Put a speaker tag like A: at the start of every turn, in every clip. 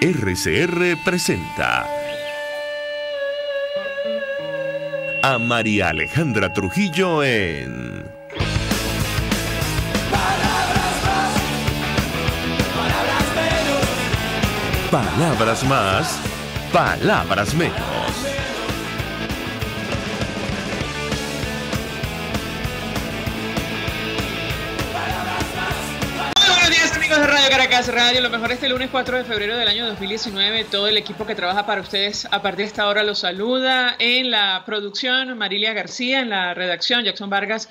A: RCR presenta a María Alejandra Trujillo en
B: Palabras más, palabras menos.
A: Palabras más, palabras menos.
C: De Radio Caracas Radio, lo mejor este lunes 4 de febrero del año 2019. Todo el equipo que trabaja para ustedes a partir de esta hora los saluda. En la producción, Marilia García; en la redacción, Jackson Vargas;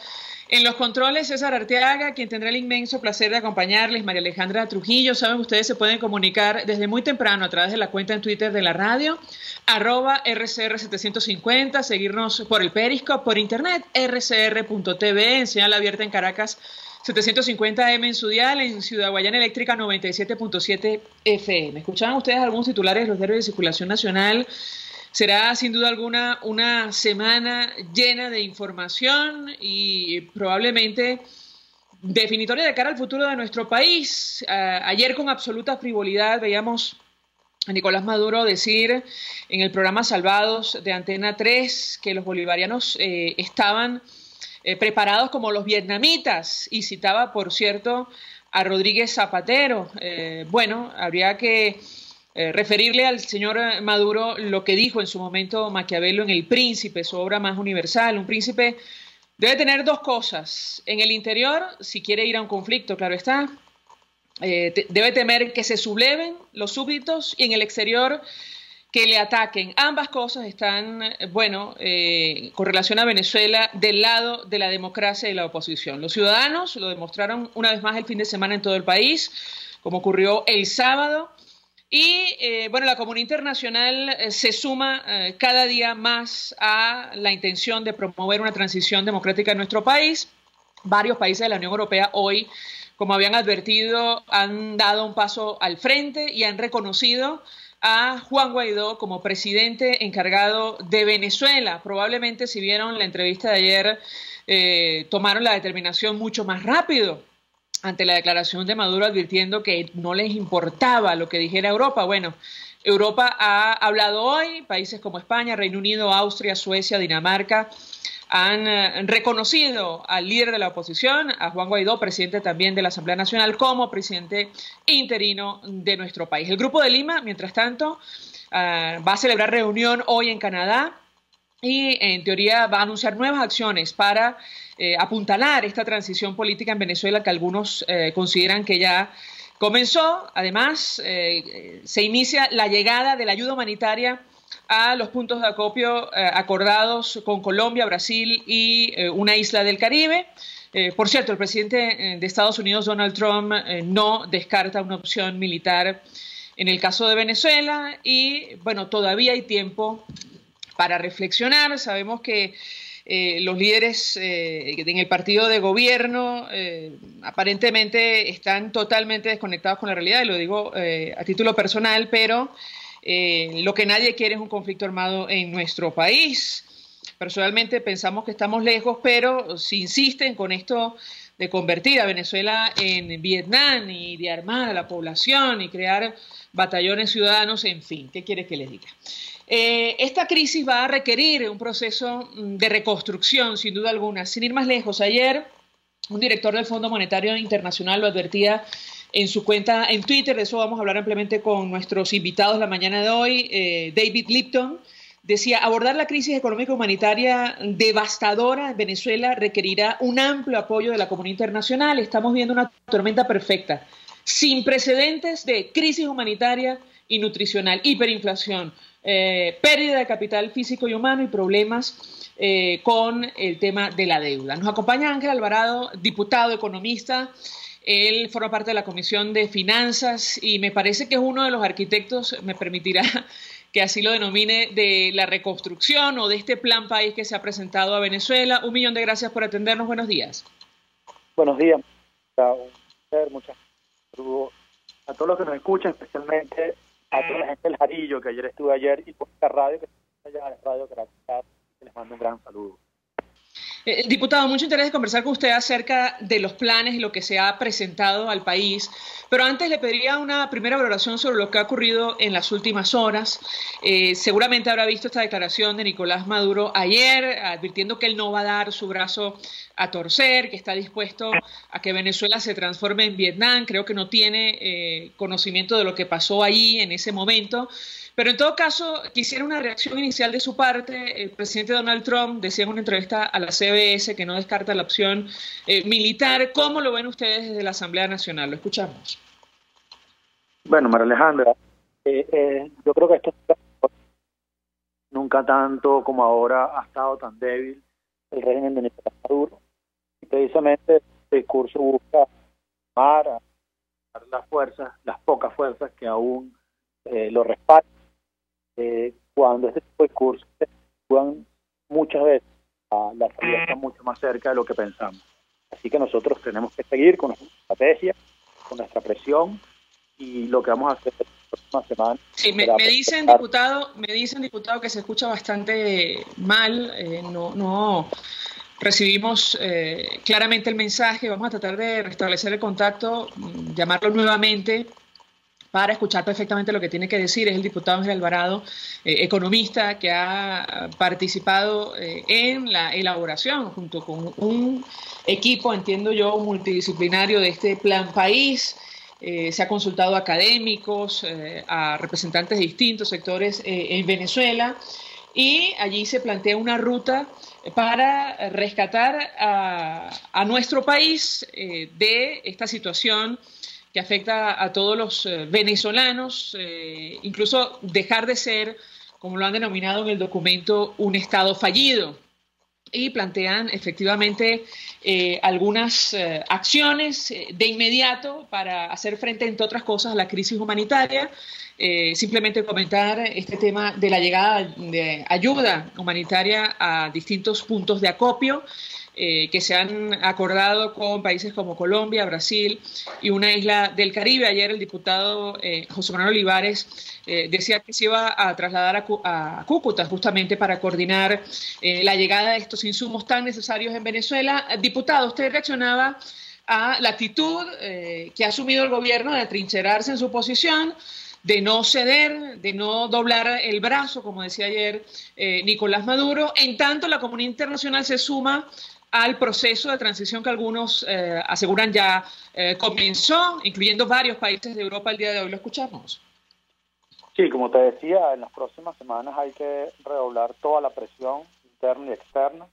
C: en los controles, César Arteaga; quien tendrá el inmenso placer de acompañarles, María Alejandra Trujillo. Saben, ustedes se pueden comunicar desde muy temprano a través de la cuenta en Twitter de la radio, @RCR750, seguirnos por el Periscope, por internet, rcr.tv, en señal abierta en Caracas, 750M en su dial, en Ciudad Guayana Eléctrica 97.7 FM. ¿Escuchaban ustedes algunos titulares de los diarios de circulación nacional? Será sin duda alguna una semana llena de información y probablemente definitoria de cara al futuro de nuestro país. Ayer, con absoluta frivolidad, veíamos a Nicolás Maduro decir en el programa Salvados de Antena 3 que los bolivarianos estaban preparados como los vietnamitas, y citaba, por cierto, a Rodríguez Zapatero. Bueno, habría que referirle al señor Maduro lo que dijo en su momento Maquiavelo en El Príncipe, su obra más universal. Un príncipe debe tener dos cosas: en el interior, si quiere ir a un conflicto, claro está, debe temer que se subleven los súbditos, y en el exterior, que le ataquen. Ambas cosas están, con relación a Venezuela, del lado de la democracia y la oposición. Los ciudadanos lo demostraron una vez más el fin de semana en todo el país, como ocurrió el sábado, y la comunidad internacional se suma cada día más a la intención de promover una transición democrática en nuestro país. Varios países de la Unión Europea hoy, como habían advertido, han dado un paso al frente y han reconocido a Juan Guaidó como presidente encargado de Venezuela. Probablemente, si vieron la entrevista de ayer, tomaron la determinación mucho más rápido ante la declaración de Maduro, advirtiendo que no les importaba lo que dijera Europa. Bueno, Europa ha hablado hoy. Países como España, Reino Unido, Austria, Suecia, Dinamarca han reconocido al líder de la oposición, a Juan Guaidó, presidente también de la Asamblea Nacional, como presidente interino de nuestro país. El Grupo de Lima, mientras tanto, va a celebrar reunión hoy en Canadá y, en teoría, va a anunciar nuevas acciones para apuntalar esta transición política en Venezuela, que algunos consideran que ya comenzó. Además, se inicia la llegada de la ayuda humanitaria a los puntos de acopio acordados con Colombia, Brasil y una isla del Caribe. Por cierto, el presidente de Estados Unidos, Donald Trump, no descarta una opción militar en el caso de Venezuela, y bueno, todavía hay tiempo para reflexionar. Sabemos que los líderes en el partido de gobierno aparentemente están totalmente desconectados con la realidad, y lo digo a título personal, pero lo que nadie quiere es un conflicto armado en nuestro país. Personalmente pensamos que estamos lejos, pero si insisten con esto de convertir a Venezuela en Vietnam y de armar a la población y crear batallones ciudadanos, en fin, ¿qué quiere que les diga? Esta crisis va a requerir un proceso de reconstrucción, sin duda alguna. Sin ir más lejos, ayer un director del Fondo Monetario Internacional lo advertía en su cuenta en Twitter. De eso vamos a hablar ampliamente con nuestros invitados la mañana de hoy. David Lipton decía: abordar la crisis económica humanitaria devastadora en Venezuela requerirá un amplio apoyo de la comunidad internacional. Estamos viendo una tormenta perfecta, sin precedentes, de crisis humanitaria y nutricional, hiperinflación, pérdida de capital físico y humano, y problemas con el tema de la deuda. Nos acompaña Ángel Alvarado, diputado, economista. Él forma parte de la Comisión de Finanzas y me parece que es uno de los arquitectos, me permitirá que así lo denomine, de la reconstrucción o de este plan país que se ha presentado a Venezuela. 1.000.000 de gracias por atendernos. Buenos días.
D: Buenos días. Muchas saludos a todos los que nos escuchan, especialmente a toda la gente del Jarillo, que ayer estuve y por esta radio, que está allá en Radio Caracas, les mando un gran saludo.
C: Diputado, mucho interés de conversar con usted acerca de los planes y lo que se ha presentado al país, pero antes le pediría una primera valoración sobre lo que ha ocurrido en las últimas horas. Seguramente habrá visto esta declaración de Nicolás Maduro ayer, advirtiendo que él no va a dar su brazo a torcer, que está dispuesto a que Venezuela se transforme en Vietnam. Creo que no tiene conocimiento de lo que pasó allí en ese momento. Pero en todo caso, quisiera una reacción inicial de su parte. El presidente Donald Trump decía en una entrevista a la CBS que no descarta la opción militar. ¿Cómo lo ven ustedes desde la Asamblea Nacional? Lo escuchamos.
D: Bueno, María Alejandra, yo creo que esto nunca tanto como ahora ha estado tan débil el régimen de Nicolás Maduro. Y precisamente este discurso busca a las fuerzas, las pocas fuerzas que aún lo respaldan. Cuando este tipo de discursos se actúan muchas veces, la salida está mucho más cerca de lo que pensamos. Así que nosotros tenemos que seguir con nuestra estrategia, con nuestra presión, y lo que vamos a hacer la próxima semana.
C: Sí, me dicen, diputado, que se escucha bastante mal. No recibimos claramente el mensaje. Vamos a tratar de restablecer el contacto, llamarlo nuevamente para escuchar perfectamente lo que tiene que decir. Es el diputado Ángel Alvarado, economista, que ha participado en la elaboración, junto con un equipo, entiendo yo, multidisciplinario de este plan país. Se ha consultado a académicos, a representantes de distintos sectores en Venezuela, y allí se plantea una ruta para rescatar a nuestro país de esta situación que afecta a todos los venezolanos, incluso dejar de ser, como lo han denominado en el documento, un Estado fallido. Y plantean efectivamente algunas acciones de inmediato para hacer frente, entre otras cosas, a la crisis humanitaria. Simplemente comentar este tema de la llegada de ayuda humanitaria a distintos puntos de acopio que se han acordado con países como Colombia, Brasil y una isla del Caribe. Ayer el diputado José Manuel Olivares decía que se iba a trasladar a Cúcuta justamente para coordinar la llegada de estos insumos tan necesarios en Venezuela. Diputado, usted reaccionaba a la actitud que ha asumido el gobierno de atrincherarse en su posición, de no ceder, de no doblar el brazo, como decía ayer Nicolás Maduro. En tanto, la comunidad internacional se suma al proceso de transición que algunos aseguran ya comenzó, incluyendo varios países de Europa. El día de hoy lo escuchamos.
D: Sí, como te decía, en las próximas semanas hay que redoblar toda la presión interna y externa.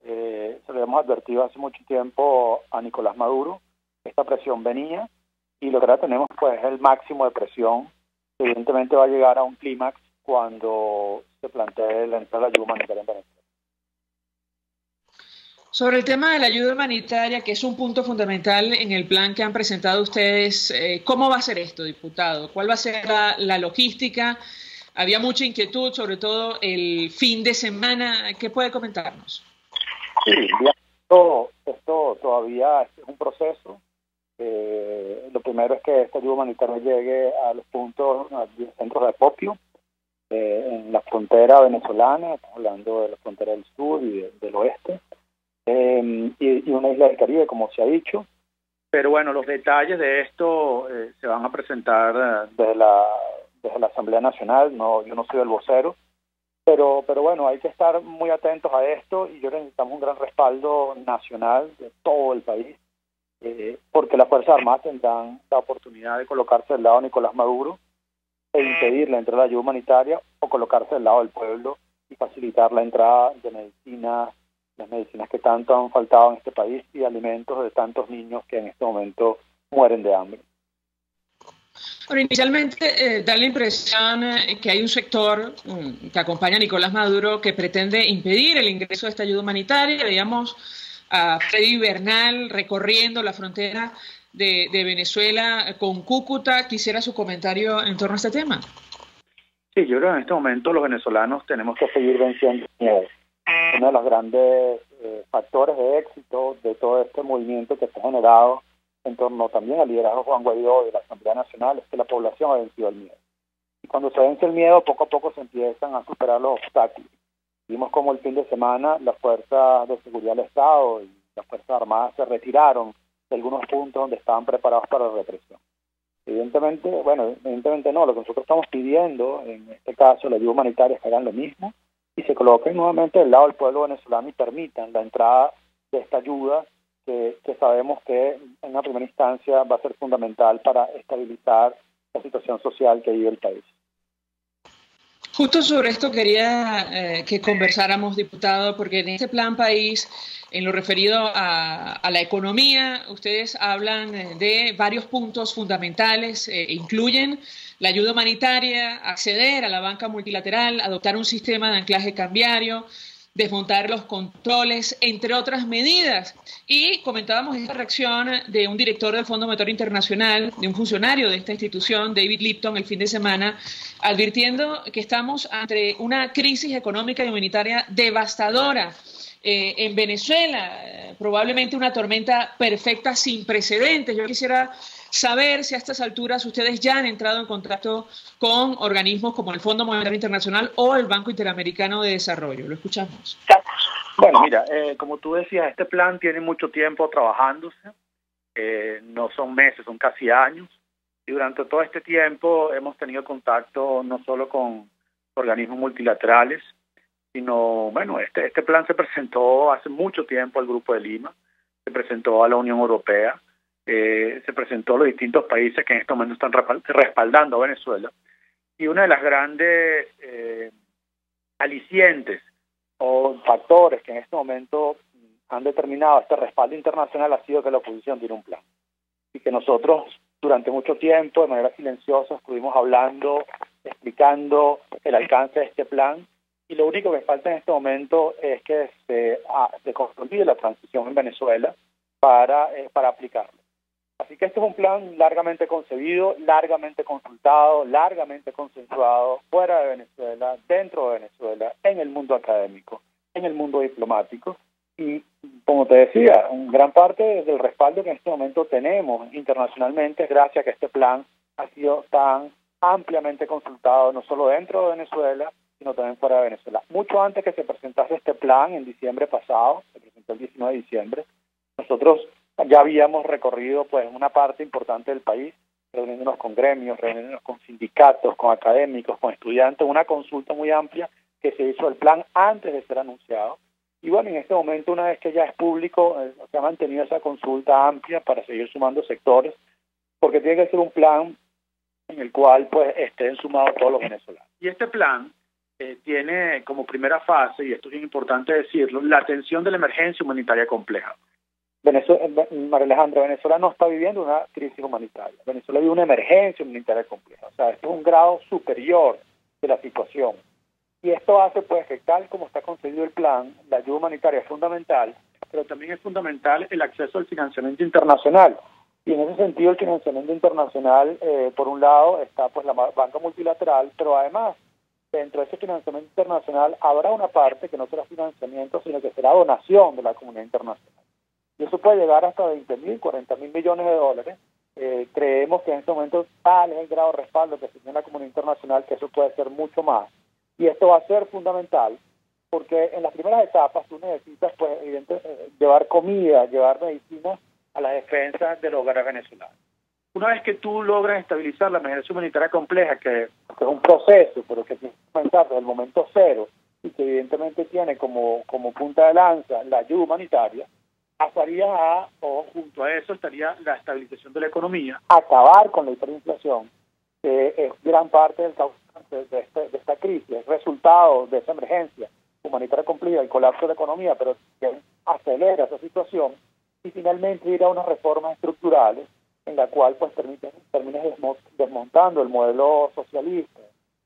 D: Se lo hemos advertido hace mucho tiempo a Nicolás Maduro. Esta presión venía, y lo que ahora tenemos pues es el máximo de presión. Evidentemente va a llegar a un clímax cuando se plantee la entrada de la ayuda humanitaria en Venezuela.
C: Sobre el tema de la ayuda humanitaria, que es un punto fundamental en el plan que han presentado ustedes, ¿cómo va a ser esto, diputado? ¿Cuál va a ser la logística? Había mucha inquietud, sobre todo el fin de semana. ¿Qué puede comentarnos?
D: Sí, esto todavía es un proceso. Lo primero es que esta ayuda humanitaria llegue a los puntos, a los centros de acopio en la frontera venezolana. Estamos hablando de la frontera del sur y del oeste. Y una isla del Caribe, como se ha dicho. Pero bueno, los detalles de esto se van a presentar desde la Asamblea Nacional. Yo no soy el vocero, pero bueno, hay que estar muy atentos a esto, y yo necesitamos un gran respaldo nacional de todo el país, porque las Fuerzas Armadas tendrán la oportunidad de colocarse del lado de Nicolás Maduro e impedir la entrada de la ayuda humanitaria, o colocarse del lado del pueblo y facilitar la entrada de medicinas, las medicinas que tanto han faltado en este país, y alimentos de tantos niños que en este momento mueren de hambre.
C: Bueno, inicialmente da la impresión que hay un sector que acompaña a Nicolás Maduro que pretende impedir el ingreso de esta ayuda humanitaria. Veíamos a Freddy Bernal recorriendo la frontera de Venezuela con Cúcuta. Quisiera su comentario en torno a este tema.
D: Sí, yo creo que en este momento los venezolanos tenemos que seguir venciendo el miedo. Uno de los grandes factores de éxito de todo este movimiento que se ha generado en torno también al liderazgo de Juan Guaidó y de la Asamblea Nacional es que la población ha vencido el miedo. Y cuando se vence el miedo, poco a poco se empiezan a superar los obstáculos. Vimos como el fin de semana las fuerzas de seguridad del Estado y las Fuerzas Armadas se retiraron de algunos puntos donde estaban preparados para la represión. Evidentemente no, lo que nosotros estamos pidiendo, en este caso la ayuda humanitaria, es que hagan lo mismo y se coloquen nuevamente del lado del pueblo venezolano y permitan la entrada de esta ayuda que sabemos que en una primera instancia va a ser fundamental para estabilizar la situación social que vive el país.
C: Justo sobre esto quería que conversáramos, diputado, porque en este plan país, en lo referido a la economía, ustedes hablan de varios puntos fundamentales, incluyen la ayuda humanitaria, acceder a la banca multilateral, adoptar un sistema de anclaje cambiario, desmontar los controles, entre otras medidas. Y comentábamos esta reacción de un director del Fondo Monetario Internacional, de un funcionario de esta institución, David Lipton, el fin de semana, advirtiendo que estamos ante una crisis económica y humanitaria devastadora en Venezuela, probablemente una tormenta perfecta sin precedentes. Yo quisiera saber si a estas alturas ustedes ya han entrado en contacto con organismos como el Fondo Monetario Internacional o el Banco Interamericano de Desarrollo. Lo escuchamos.
D: Bueno, mira, como tú decías, este plan tiene mucho tiempo trabajándose, no son meses, son casi años, y durante todo este tiempo hemos tenido contacto no solo con organismos multilaterales, sino, bueno, este plan se presentó hace mucho tiempo al Grupo de Lima, se presentó a la Unión Europea, se presentó a los distintos países que en este momento están respaldando a Venezuela, y una de las grandes alicientes o factores que en este momento han determinado este respaldo internacional ha sido que la oposición tiene un plan, y que nosotros durante mucho tiempo de manera silenciosa estuvimos hablando, explicando el alcance de este plan, y lo único que falta en este momento es que se consolide la transición en Venezuela para aplicarlo. Así que este es un plan largamente concebido, largamente consultado, largamente consensuado, fuera de Venezuela, dentro de Venezuela, en el mundo académico, en el mundo diplomático. Y, como te decía, gran parte del respaldo que en este momento tenemos internacionalmente es gracias a que este plan ha sido tan ampliamente consultado, no solo dentro de Venezuela, sino también fuera de Venezuela. Mucho antes que se presentase este plan, en diciembre pasado, se presentó el 19 de diciembre, nosotros ya habíamos recorrido pues una parte importante del país, reuniéndonos con gremios, reuniéndonos con sindicatos, con académicos, con estudiantes, una consulta muy amplia que se hizo el plan antes de ser anunciado. Y bueno, en este momento, una vez que ya es público, se ha mantenido esa consulta amplia para seguir sumando sectores, porque tiene que ser un plan en el cual pues estén sumados todos los venezolanos. Y este plan tiene como primera fase, y esto es bien importante decirlo, la atención de la emergencia humanitaria compleja. María Alejandra, Venezuela no está viviendo una crisis humanitaria. Venezuela vive una emergencia humanitaria compleja. O sea, esto es un grado superior de la situación. Y esto hace pues que, tal como está concebido el plan, la ayuda humanitaria es fundamental, pero también es fundamental el acceso al financiamiento internacional. Y en ese sentido, el financiamiento internacional, por un lado, está pues la banca multilateral, pero además, dentro de ese financiamiento internacional habrá una parte que no será financiamiento, sino que será donación de la comunidad internacional. Y eso puede llegar hasta 20.000, 40.000 millones de dólares. Creemos que en este momento tal es el grado de respaldo que tiene la comunidad internacional, que eso puede ser mucho más. Y esto va a ser fundamental, porque en las primeras etapas tú necesitas pues llevar comida, llevar medicinas a las defensas del hogar venezolano. Una vez que tú logras estabilizar la emergencia humanitaria compleja, que es un proceso, pero que tiene que comenzar desde el momento cero, y que evidentemente tiene como punta de lanza la ayuda humanitaria, pasaría o junto a eso estaría la estabilización de la economía, acabar con la hiperinflación, que es gran parte del causante de esta crisis, el resultado de esa emergencia humanitaria compleja, el colapso de la economía, pero que acelera esa situación, y finalmente ir a unas reformas estructurales en la cual pues termines desmontando el modelo socialista,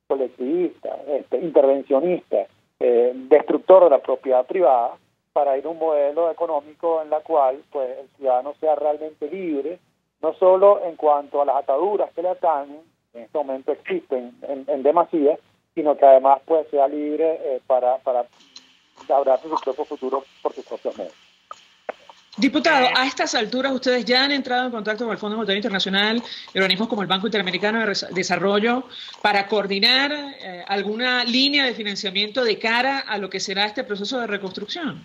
D: colectivista, intervencionista, destructor de la propiedad privada, para ir a un modelo económico en la cual pues el ciudadano sea realmente libre, no solo en cuanto a las ataduras que le atañen, en este momento existen en demasía, sino que además pues sea libre para labrarse su propio futuro por sus propios medios.
C: Diputado, a estas alturas ustedes ya han entrado en contacto con el Fondo Monetario Internacional y organismos como el Banco Interamericano de Desarrollo para coordinar alguna línea de financiamiento de cara a lo que será este proceso de reconstrucción.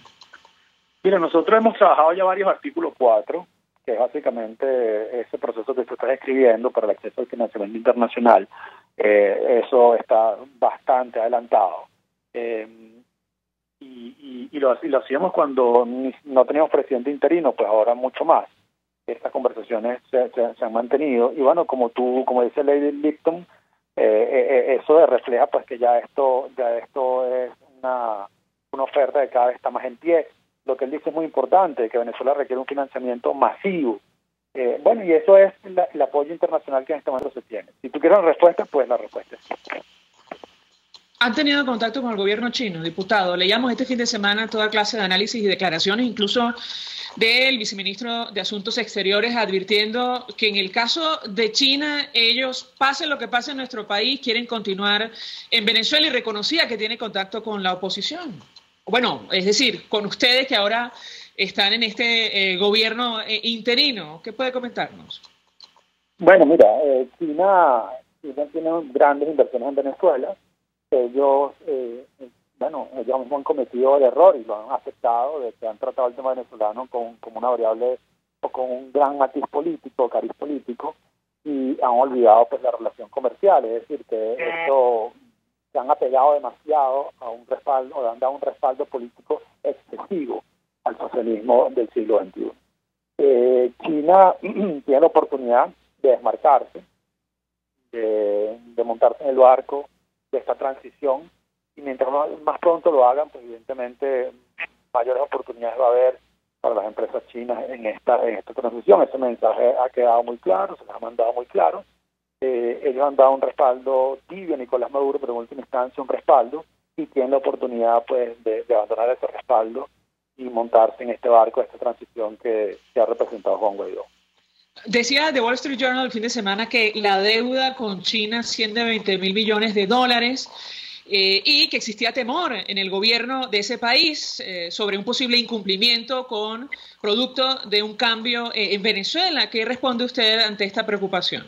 D: Mira, nosotros hemos trabajado ya varios artículos 4, que es básicamente ese proceso que tú estás escribiendo para el acceso al financiamiento internacional. Eso está bastante adelantado. Y lo hacíamos cuando no teníamos presidente interino, pues ahora mucho más. Estas conversaciones se han mantenido. Y bueno, como dice Lady Lipton, eso refleja pues que ya esto es una oferta que cada vez está más en pie. Lo que él dice es muy importante, que Venezuela requiere un financiamiento masivo. Bueno, y eso es el apoyo internacional que en este momento se tiene. Si tú quieres una respuesta, pues la respuesta es sí.
C: ¿Han tenido contacto con el gobierno chino, diputado? Leíamos este fin de semana toda clase de análisis y declaraciones, incluso del viceministro de Asuntos Exteriores, advirtiendo que en el caso de China, ellos, pase lo que pase en nuestro país, quieren continuar en Venezuela, y reconocía que tiene contacto con la oposición. Bueno, es decir, con ustedes que ahora están en este gobierno interino. ¿Qué puede comentarnos?
D: Bueno, mira, China tiene grandes inversiones en Venezuela. Ellos mismos han cometido el error y lo han aceptado, de que han tratado el tema venezolano como una variable o con un gran matiz político, cariz político, y han olvidado pues la relación comercial. Es decir, que esto se han apegado demasiado a un respaldo, o han dado un respaldo político excesivo al socialismo del siglo XXI. China tiene la oportunidad de desmarcarse, de montarse en el barco de esta transición, y mientras más pronto lo hagan, pues evidentemente mayores oportunidades va a haber para las empresas chinas en esta transición. Ese mensaje ha quedado muy claro, se les ha mandado muy claro. Ellos han dado un respaldo tibio a Nicolás Maduro, pero en última instancia un respaldo, y tienen la oportunidad pues de abandonar ese respaldo y montarse en este barco, esta transición que ha representado Juan Guaidó.
C: Decía The Wall Street Journal el fin de semana que la deuda con China asciende a $20.000 millones y que existía temor en el gobierno de ese país sobre un posible incumplimiento con producto de un cambio en Venezuela. ¿Qué responde usted ante esta preocupación?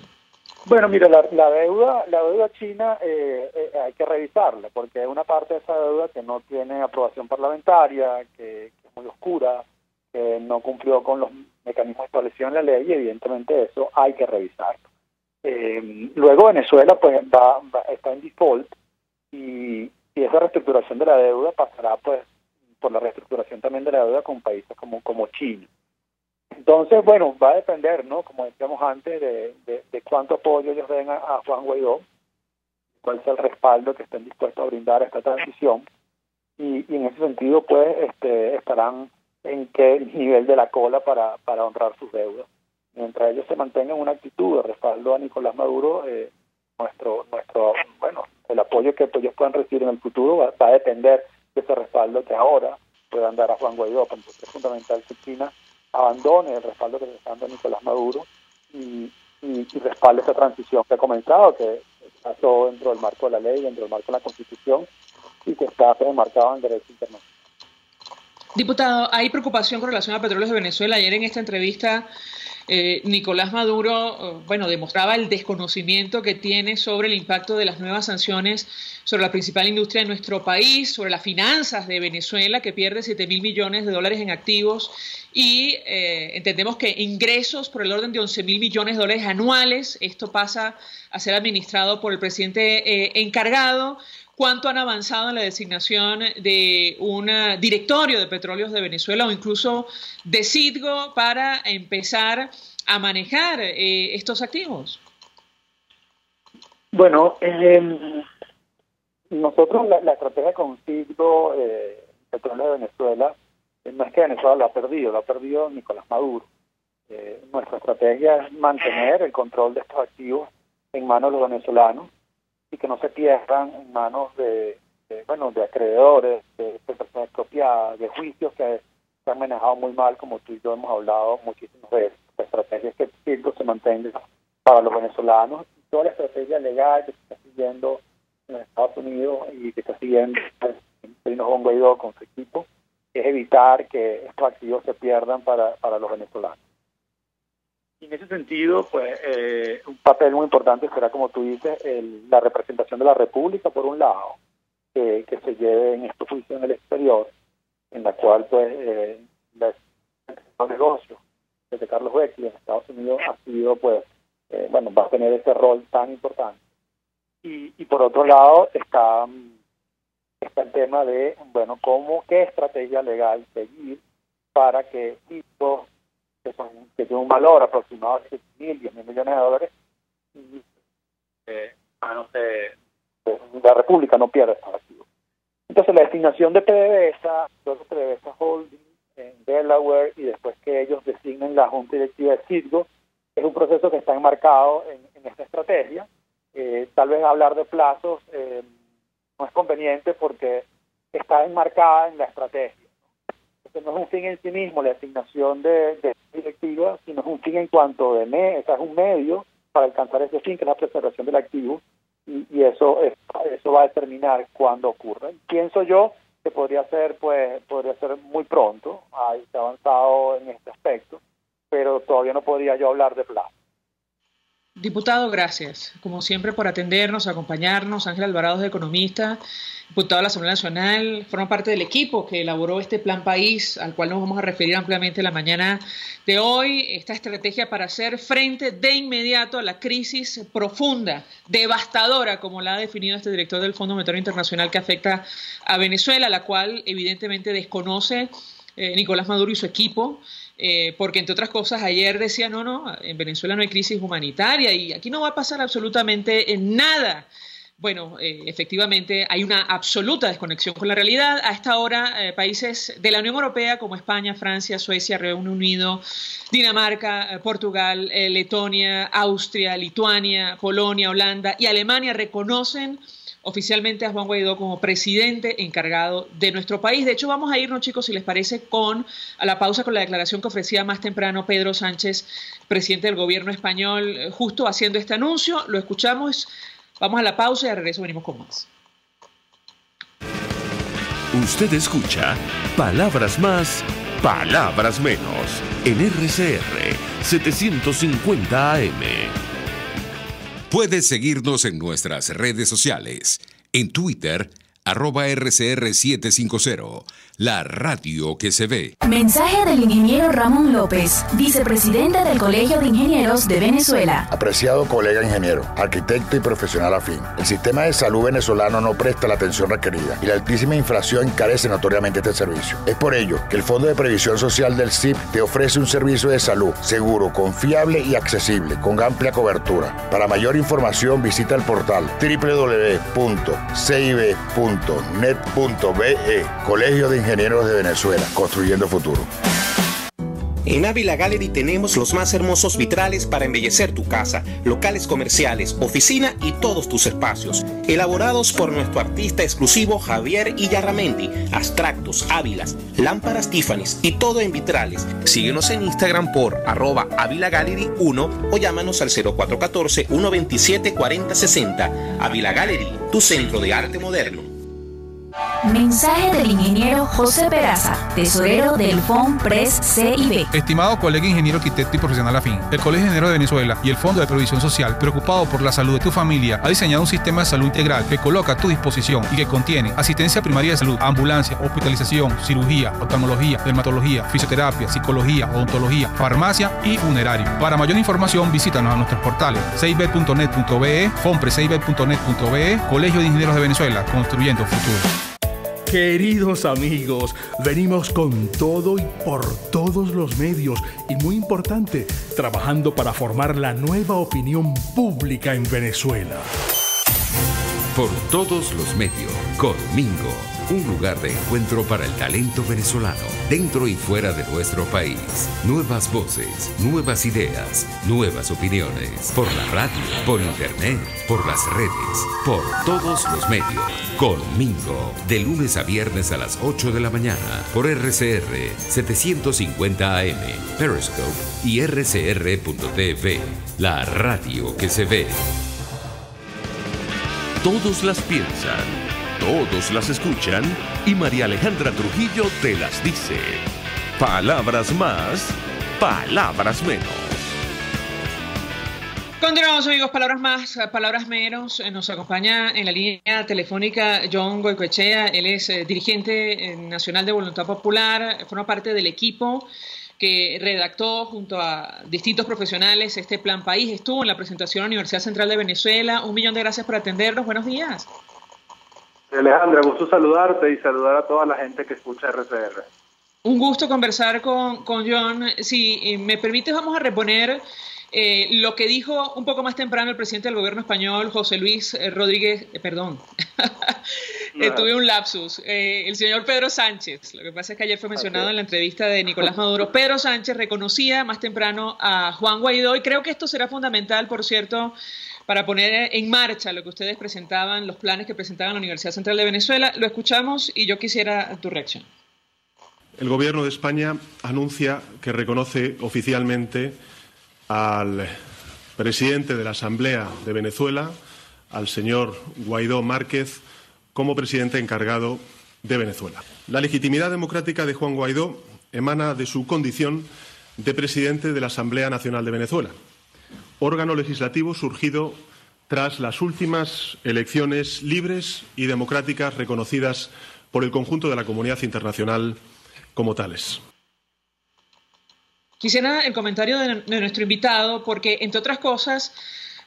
D: Bueno, mira, la deuda china hay que revisarla, porque hay una parte de esa deuda que no tiene aprobación parlamentaria, que es muy oscura, que no cumplió con los mecanismos establecidos en la ley, y evidentemente eso hay que revisarlo. Luego Venezuela pues está en default, y esa reestructuración de la deuda pasará pues por la reestructuración también de la deuda con países como China. Entonces, bueno, va a depender, ¿no? Como decíamos antes, de cuánto apoyo ellos den a Juan Guaidó, cuál es el respaldo que estén dispuestos a brindar a esta transición, y en ese sentido pues estarán en qué nivel de la cola para honrar sus deudas. Mientras ellos se mantengan una actitud de respaldo a Nicolás Maduro, el apoyo que ellos puedan recibir en el futuro va a depender de ese respaldo que ahora puedan dar a Juan Guaidó. Entonces es fundamental que China abandone el respaldo que le está dando Nicolás Maduro y respalde esa transición que ha comenzado, que está todo dentro del marco de la ley, dentro del marco de la Constitución, y que está enmarcado en derecho internacional.
C: Diputado, hay preocupación con relación a Petróleos de Venezuela. Ayer en esta entrevista Nicolás Maduro, demostraba el desconocimiento que tiene sobre el impacto de las nuevas sanciones sobre la principal industria de nuestro país, sobre las finanzas de Venezuela, que pierde $7.000 millones en activos, y entendemos que ingresos por el orden de $11.000 millones anuales. Esto pasa a ser administrado por el presidente encargado. ¿Cuánto han avanzado en la designación de un directorio de Petróleos de Venezuela o incluso de Citgo para empezar a manejar estos activos?
D: Bueno, nosotros la estrategia con Citgo, Petróleos de Venezuela, no es que Venezuela lo ha perdido Nicolás Maduro. Nuestra estrategia es mantener el control de estos activos en manos de los venezolanos, y que no se pierdan en manos de acreedores, de personas expropiadas, de juicios que se han manejado muy mal, como tú y yo hemos hablado muchísimas veces. La estrategia es que el Citgo se mantenga para los venezolanos, y toda la estrategia legal que se está siguiendo en Estados Unidos y que está siguiendo Juan Guaidó con su equipo, es evitar que estos activos se pierdan para los venezolanos. Y en ese sentido, pues, un papel muy importante será, como tú dices, la representación de la República, por un lado, que se lleve en estos juicios en el exterior, en la cual, pues, los negocios de Carlos Beckley en Estados Unidos ha sido, pues, va a tener ese rol tan importante. Y por otro lado está el tema de, qué estrategia legal seguir para que tipos que tienen un valor aproximado de 10 mil millones de dólares, la República no pierda estos activos. Entonces, la designación de PDVSA, PDVSA Holding en Delaware, y después que ellos designen la junta directiva de Citgo, es un proceso que está enmarcado en esta estrategia. Tal vez hablar de plazos no es conveniente porque está enmarcada en la estrategia. Entonces, no es un fin en sí mismo la designación de directiva, sino es un fin en cuanto es un medio para alcanzar ese fin, que es la preservación del activo, y eso va a determinar cuándo ocurre. Pienso yo que podría ser muy pronto. Se ha avanzado en este aspecto, pero todavía no podría yo hablar de plazo.
C: Diputado, gracias, como siempre, por atendernos, acompañarnos. Ángel Alvarado es economista, diputado de la Asamblea Nacional, forma parte del equipo que elaboró este Plan País, al cual nos vamos a referir ampliamente la mañana de hoy. Esta estrategia para hacer frente de inmediato a la crisis profunda, devastadora, como la ha definido este director del Fondo Monetario Internacional, que afecta a Venezuela, la cual evidentemente desconoce Nicolás Maduro y su equipo. Porque, entre otras cosas, ayer decía, no, en Venezuela no hay crisis humanitaria y aquí no va a pasar absolutamente nada. Bueno, efectivamente hay una absoluta desconexión con la realidad. A esta hora, países de la Unión Europea como España, Francia, Suecia, Reino Unido, Dinamarca, Portugal, Letonia, Austria, Lituania, Polonia, Holanda y Alemania reconocen oficialmente a Juan Guaidó como presidente encargado de nuestro país. De hecho, vamos a irnos, chicos, si les parece, a la pausa con la declaración que ofrecía más temprano Pedro Sánchez, presidente del gobierno español, justo haciendo este anuncio. Lo escuchamos, vamos a la pausa y al regreso venimos con más.
A: Usted escucha Palabras Más, Palabras Menos en RCR 750 AM.
E: Puedes seguirnos en nuestras redes sociales. En Twitter, @RCR750, la radio que se ve.
F: Mensaje del ingeniero Ramón López, vicepresidente del Colegio de Ingenieros de Venezuela.
G: Apreciado colega ingeniero, arquitecto y profesional afín, el sistema de salud venezolano no presta la atención requerida y la altísima inflación encarece notoriamente este servicio. Es por ello que el Fondo de Previsión Social del CIP te ofrece un servicio de salud seguro, confiable y accesible, con amplia cobertura. Para mayor información visita el portal www.cib.net.be. Colegio de Ingenieros de Venezuela, construyendo futuro.
H: En Ávila Gallery tenemos los más hermosos vitrales para embellecer tu casa, locales comerciales, oficina y todos tus espacios. Elaborados por nuestro artista exclusivo Javier Illarramendi. Abstractos, ávilas, lámparas Tiffany's y todo en vitrales. Síguenos en Instagram por @AvilaGallery1 o llámanos al 0414-127-4060. Ávila Gallery, tu centro de arte moderno.
F: Mensaje del ingeniero José Peraza, tesorero del FONPRES CIB.
I: Estimado colega ingeniero, arquitecto y profesional afín, el Colegio de Ingenieros de Venezuela y el Fondo de Previsión Social, preocupado por la salud de tu familia, ha diseñado un sistema de salud integral que coloca a tu disposición y que contiene asistencia primaria de salud, ambulancia, hospitalización, cirugía, oftalmología, dermatología, fisioterapia, psicología, odontología, farmacia y funerario. Para mayor información, visítanos a nuestros portales cib.net.be, fonprescib.net.be, Colegio de Ingenieros de Venezuela, construyendo futuro.
J: Queridos amigos, venimos con todo y por todos los medios y, muy importante, trabajando para formar la nueva opinión pública en Venezuela.
E: Por todos los medios, Conmingo, un lugar de encuentro para el talento venezolano, dentro y fuera de nuestro país. Nuevas voces, nuevas ideas, nuevas opiniones. Por la radio, por internet, por las redes, por todos los medios. Conmingo, de lunes a viernes a las 8 de la mañana, por RCR 750 AM, Periscope y rcr.tv, la radio que se ve.
A: Todos las piensan, todos las escuchan y María Alejandra Trujillo te las dice. Palabras más, palabras menos.
C: Continuamos, amigos, palabras más, palabras menos. Nos acompaña en la línea telefónica John Goicoechea. Él es dirigente nacional de Voluntad Popular, forma parte del equipo que redactó junto a distintos profesionales este Plan País. Estuvo en la presentación a la Universidad Central de Venezuela. 1 millón de gracias por atendernos. Buenos días.
K: Alejandra, gusto saludarte y saludar a toda la gente que escucha RCR.
C: Un gusto conversar con John. Si me permites, vamos a reponer lo que dijo un poco más temprano el presidente del gobierno español, José Luis Rodríguez, tuve un lapsus, el señor Pedro Sánchez. Lo que pasa es que ayer fue mencionado en la entrevista de Nicolás Maduro. Pedro Sánchez reconocía más temprano a Juan Guaidó y creo que esto será fundamental, por cierto, para poner en marcha lo que ustedes presentaban, los planes que presentaban la Universidad Central de Venezuela. Lo escuchamos y yo quisiera tu reacción.
L: El Gobierno de España anuncia que reconoce oficialmente al presidente de la Asamblea de Venezuela, al señor Guaidó Márquez, como presidente encargado de Venezuela. La legitimidad democrática de Juan Guaidó emana de su condición de presidente de la Asamblea Nacional de Venezuela, órgano legislativo surgido tras las últimas elecciones libres y democráticas reconocidas por el conjunto de la comunidad internacional como tales.
C: Quisiera el comentario de nuestro invitado, porque, entre otras cosas,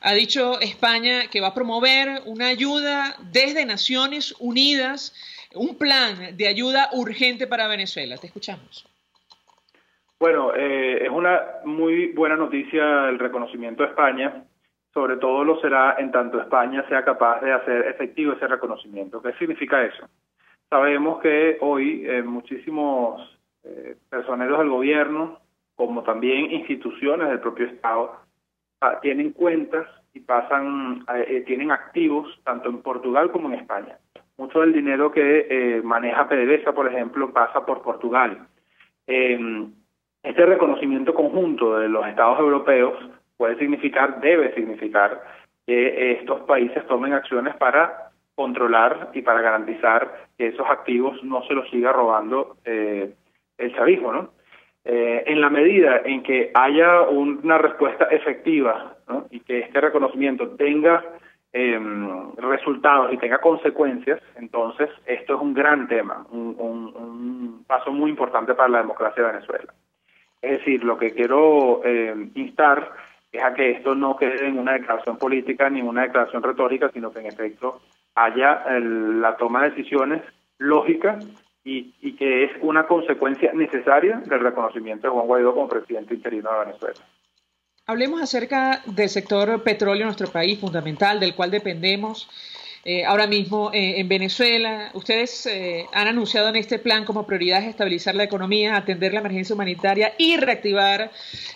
C: ha dicho España que va a promover una ayuda desde Naciones Unidas, un plan de ayuda urgente para Venezuela. Te escuchamos.
K: Bueno, es una muy buena noticia el reconocimiento de España. Sobre todo lo será en tanto España sea capaz de hacer efectivo ese reconocimiento. ¿Qué significa eso? Sabemos que hoy muchísimos personeros del gobierno, como también instituciones del propio Estado, tienen cuentas y tienen activos tanto en Portugal como en España. Mucho del dinero que maneja PDVSA, por ejemplo, pasa por Portugal. Este reconocimiento conjunto de los Estados europeos debe significar que estos países tomen acciones para controlar y para garantizar que esos activos no se los siga robando el chavismo, ¿no? En la medida en que haya una respuesta efectiva, ¿no?, y que este reconocimiento tenga resultados y tenga consecuencias, entonces esto es un gran tema, un paso muy importante para la democracia de Venezuela. Es decir, lo que quiero instar es a que esto no quede en una declaración política ni en una declaración retórica, sino que en efecto haya la toma de decisiones lógicas y que es una consecuencia necesaria del reconocimiento de Juan Guaidó como presidente interino de Venezuela.
C: Hablemos acerca del sector petróleo en nuestro país, fundamental, del cual dependemos ahora mismo en Venezuela. Ustedes han anunciado en este plan como prioridad estabilizar la economía, atender la emergencia humanitaria y reactivar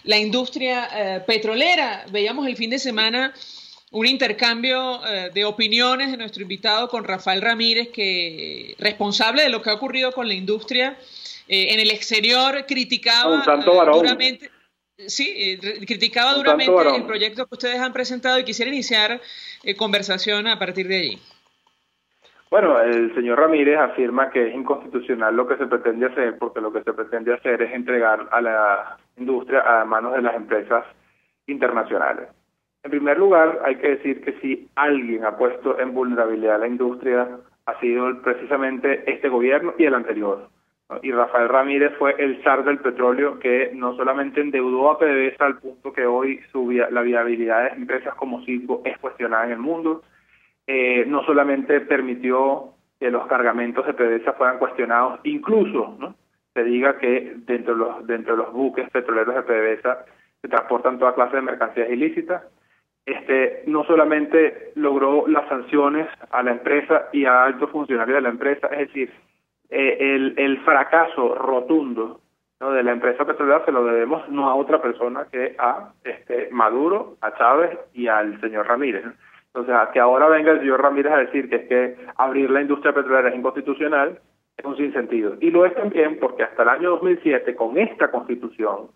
C: la industria petrolera. Veíamos el fin de semana un intercambio de opiniones de nuestro invitado con Rafael Ramírez, que responsable de lo que ha ocurrido con la industria en el exterior, criticaba duramente, criticaba duramente el proyecto que ustedes han presentado y quisiera iniciar conversación a partir de allí.
K: Bueno, el señor Ramírez afirma que es inconstitucional lo que se pretende hacer, porque lo que se pretende hacer es entregar a la industria a manos de las empresas internacionales. En primer lugar, hay que decir que si alguien ha puesto en vulnerabilidad a la industria, ha sido precisamente este gobierno y el anterior, ¿no? Y Rafael Ramírez fue el zar del petróleo que no solamente endeudó a PDVSA al punto que hoy la viabilidad de empresas como Citgo es cuestionada en el mundo, no solamente permitió que los cargamentos de PDVSA fueran cuestionados, incluso, ¿no?, se diga que dentro de los buques petroleros de PDVSA se transportan toda clase de mercancías ilícitas. No solamente logró las sanciones a la empresa y a altos funcionarios de la empresa, es decir, el fracaso rotundo, ¿no?, de la empresa petrolera se lo debemos no a otra persona que a Maduro, a Chávez y al señor Ramírez, ¿no? Entonces, que ahora venga el señor Ramírez a decir que es que abrir la industria petrolera es inconstitucional, es un sinsentido. Y lo es también porque hasta el año 2007, con esta Constitución,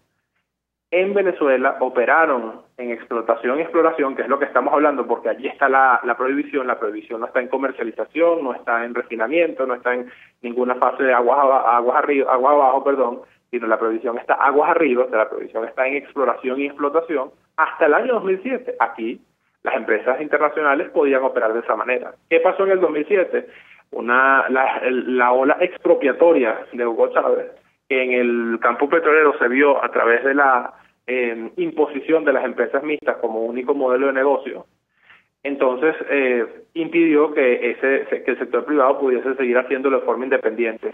K: en Venezuela operaron en explotación y exploración, que es lo que estamos hablando, porque allí está la prohibición. La prohibición no está en comercialización, no está en refinamiento, no está en ninguna fase de aguas abajo, sino la prohibición está aguas arriba, o sea, la prohibición está en exploración y explotación. Hasta el año 2007, aquí, las empresas internacionales podían operar de esa manera. ¿Qué pasó en el 2007? La ola expropiatoria de Hugo Chávez, que en el campo petrolero se vio a través de la imposición de las empresas mixtas como único modelo de negocio. Entonces impidió que el sector privado pudiese seguir haciéndolo de forma independiente.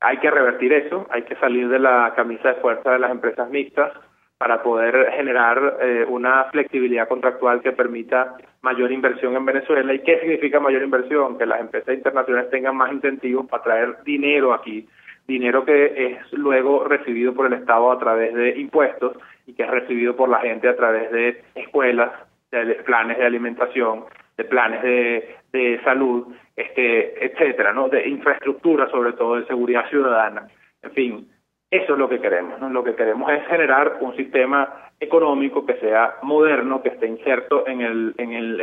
K: Hay que revertir eso, hay que salir de la camisa de fuerza de las empresas mixtas para poder generar una flexibilidad contractual que permita mayor inversión en Venezuela. ¿Y qué significa mayor inversión? Que las empresas internacionales tengan más incentivos para traer dinero aquí, dinero que es luego recibido por el Estado a través de impuestos y que es recibido por la gente a través de escuelas, de planes de alimentación, de planes de salud, etcétera, ¿no? De infraestructura, sobre todo de seguridad ciudadana. En fin, eso es lo que queremos, ¿no? Lo que queremos es generar un sistema económico que sea moderno, que esté inserto en